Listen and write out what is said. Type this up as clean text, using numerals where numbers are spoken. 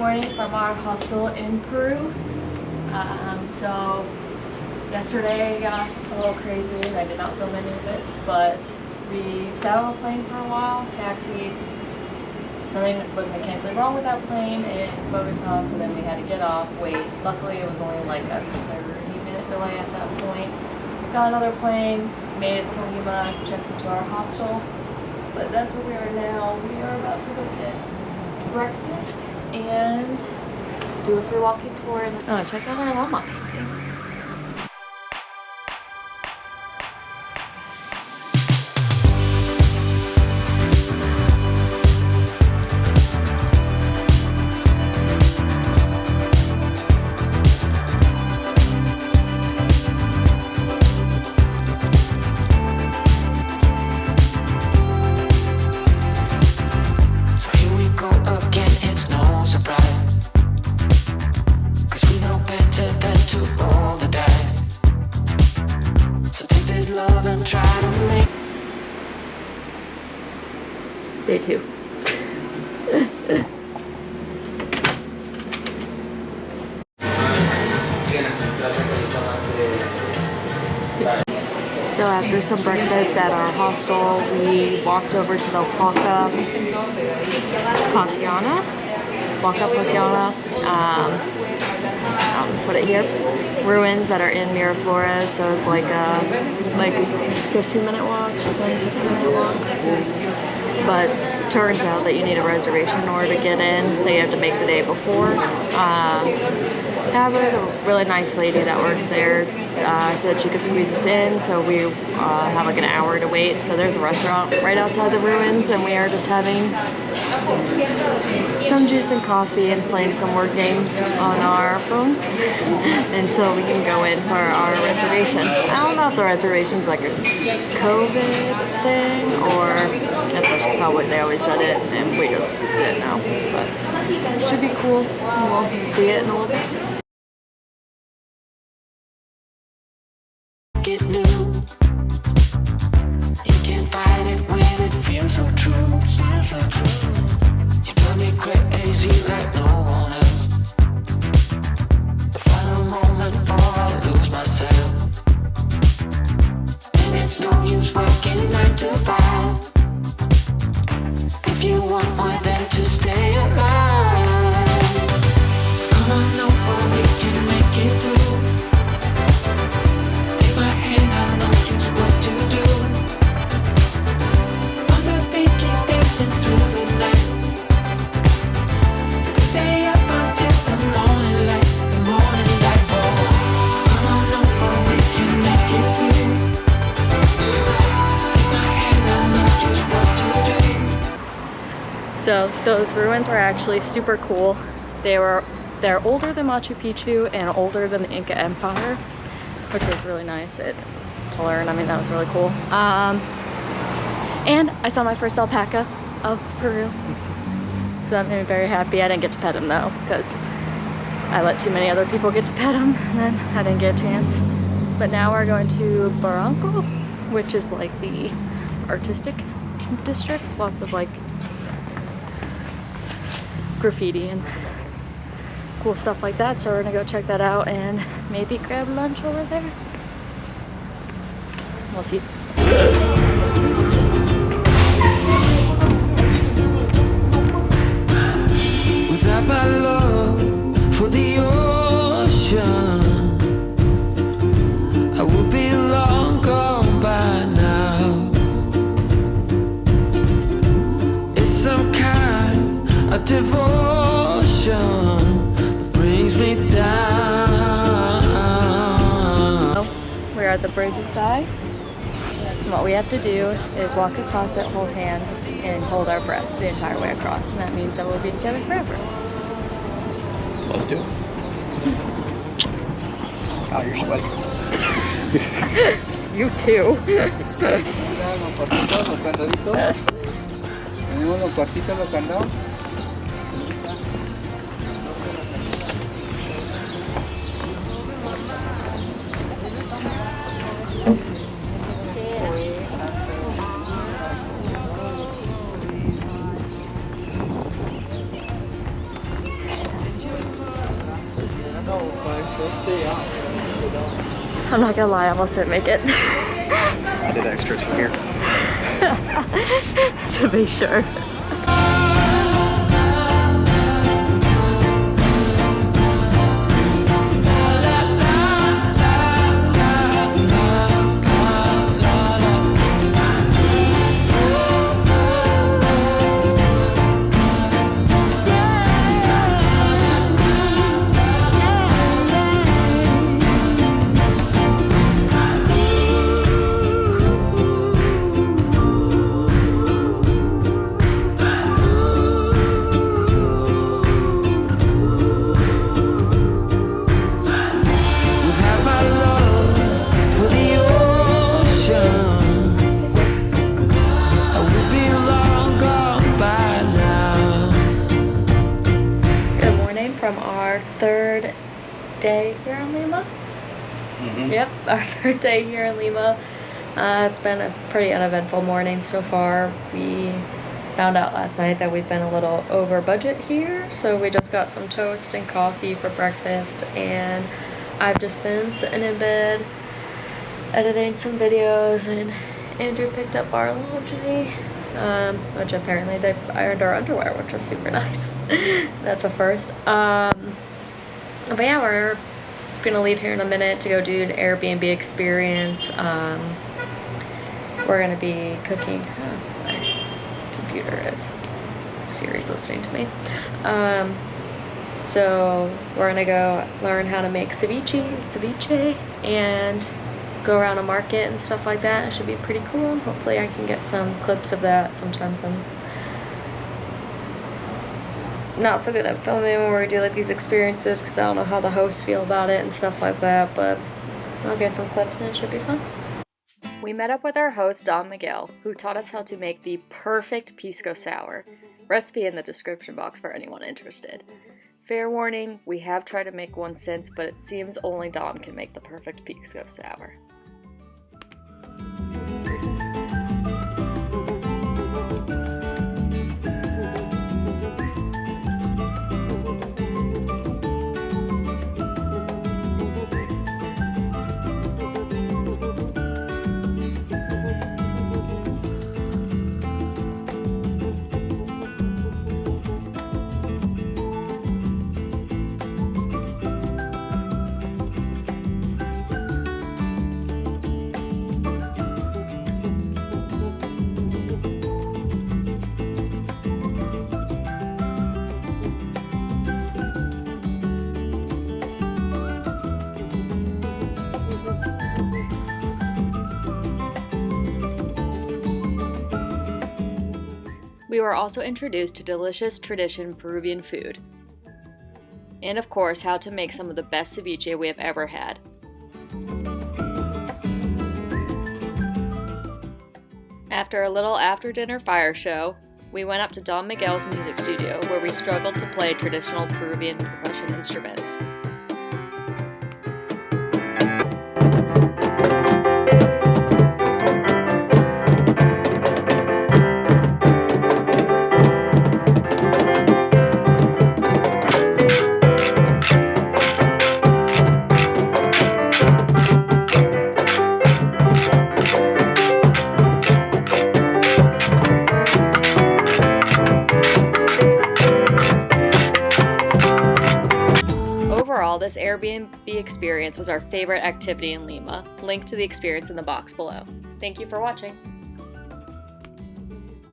Morning from our hostel in Peru. So yesterday got a little crazy and I did not film any of it, but we sat on a plane for a while, taxied. Something was mechanically wrong with that plane in Bogota, so then we had to get off, wait. Luckily it was only like a 30-minute delay at that point. Got another plane, made it to Lima, checked into our hostel, but that's where we are now. We are about to go get breakfast and do a free walking tour and check out our llama painting. Day 2. So after some breakfast at our hostel, we walked over to the Huaca Pacquiana. I'll just put it here. Ruins that are in Miraflores, so it's like a 15-minute walk, 15-minute walk. But turns out that you need a reservation in order to get in. They have to make the day before. However, the really nice lady that works there said she could squeeze us in, so we have like an hour to wait. So there's a restaurant right outside the ruins, and we are just having some juice and coffee and playing some word games on our phones until we can go in for our reservation. I don't know if the reservation's like a COVID thing or if that's just how they always did it and we just didn't know. But it should be cool. We'll see it in a little bit. Get new. You can't fight it when it feels so true. You drive me crazy like no one else. The final moment before I lose myself. And it's no use working 9 to 5 if you want more than to stay alive. So come on over, we can make it through. My hand, I know just what to do. On the beat, keep dancing through the night. We stay up until the morning light, falls. So come on over, we can make it through. Take my hand, I know just what to do. So those ruins were actually super cool. They're older than Machu Picchu and older than the Inca Empire, which was really nice to learn. I mean, that was really cool. And I saw my first alpaca of Peru. So that made me very happy. I didn't get to pet him though, because I let too many other people get to pet him and then I didn't get a chance. But now we're going to Barranco, which is like the artistic district. Lots of like graffiti and cool stuff like that, so we're gonna go check that out and maybe grab lunch over there. We'll see. Without my love for the ocean, I would be long gone by now. It's some kind of devotion brings me down. We're at the bridge's side, and what we have to do is walk across it, hold hands, and hold our breath the entire way across, and that means that we'll be together forever. Let's do it. Oh, you're sweating. You too. I'm not gonna lie, I almost didn't make it. I did extra to here. To be sure. From our third day here in Lima. Yep, our third day here in Lima. It's been a pretty uneventful morning so far. We found out last night that we've been a little over budget here, so we just got some toast and coffee for breakfast, and I've just been sitting in bed editing some videos, and Andrew picked up our laundry, which apparently they ironed our underwear, which was super nice. That's a first. But yeah, we're gonna leave here in a minute to go do an Airbnb experience. We're gonna be cooking. Oh, my computer is Siri's listening to me. So we're gonna go learn how to make ceviche, and go around a market and stuff like that. It should be pretty cool. Hopefully I can get some clips of that. Sometimes I'm not so good at filming when we do like these experiences because I don't know how the hosts feel about it and stuff like that, but I'll get some clips and it should be fun. We met up with our host Don Miguel, who taught us how to make the perfect Pisco sour. Recipe in the description box for anyone interested. Fair warning, we have tried to make one since, but it seems only Don can make the perfect Pisco sour. We were also introduced to delicious tradition Peruvian food. And of course, how to make some of the best ceviche we have ever had. After a little after-dinner fire show, we went up to Don Miguel's music studio where we struggled to play traditional Peruvian percussion instruments. This Airbnb experience was our favorite activity in Lima. Link to the experience in the box below. Thank you for watching.